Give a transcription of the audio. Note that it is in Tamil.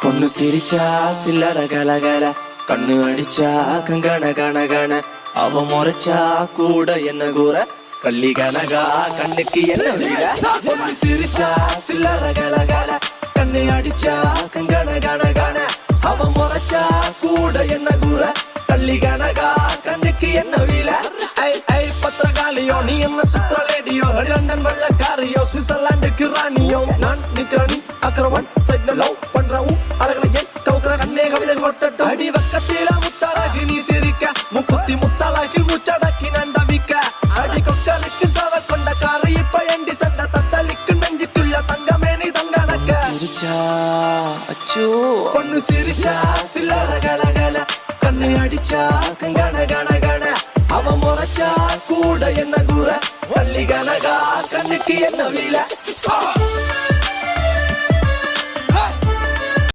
பொண்ணு சிரிச்சா சில்லற கலகல, கண்ணு அடிச்சா கங்கன கனகன, அவ முறைச்சா கூட என்ன கூற, கள்ளி கனகா கண்ணுக்கு என்ன வீட. பொண்ணு சிரிச்சா சில்லற கலகல, கண்ணு அடிச்சா கங்கன கனகன, அவ முறைச்சா கூட என்ன கூற, கள்ளி கனகா கண்ணுக்கு என்ன வீல. பத்திரகாலியோ நீ என்ன சுத்திர லேடியோ, லண்டன் வெள்ளக்காரியோ சுவிட்சர்லாந்துக்கு ராணியோ, நான் நிக்கிறனி அக்கரவன் சைட்ல லவ் பண்றவும் அழகலையே கவுக்குற கண்ணே கவிதை கொட்டட்டும். அடி வக்கத்தில முத்தாளாகி நீ சிரிக்க, முக்குத்தி முத்தாளாகி மூச்சடக்கி நண்டவிக்க, அடி கொக்கலுக்கு சவ கொண்ட காரு இப்ப எண்டி சண்ட தத்தளிக்கு நெஞ்சுக்குள்ள தங்கமே நீ தங்கடக்க. சிரிச்சா அச்சோ பொண்ணு சிரிச்சா சில்லற கலகல, கண்ணு அடிச்சா கங்கன கனகன, அவ முறைச்சா கூட என்ன கூற, வள்ளி கனகா கண்ணுக்கு என்ன வீல.